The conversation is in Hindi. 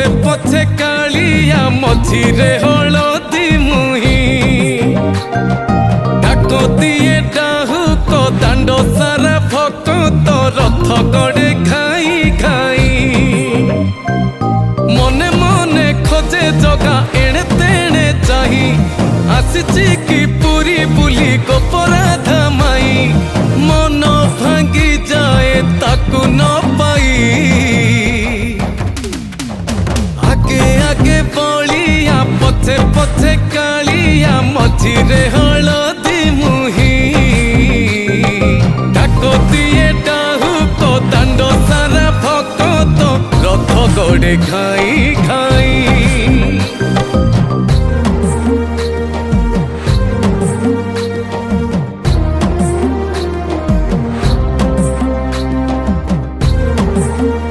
पछे पछे कालिया मझिरे हलदी मुही डाको दिए डाहुक दांड सारा भक्त रथ गड़े खाई खाई मने मने खोजे जगा एणे तेणे चाही आसिची कि पुरी बुली गोपराधा माई मन भांगी जाए ताकू न पाई आगे आगे बलिया पछे पछे कालिया मझिरे हलदी मुही डाको दिए डाहुक दांड सारा भक्त रथ गड़े खाई खाई।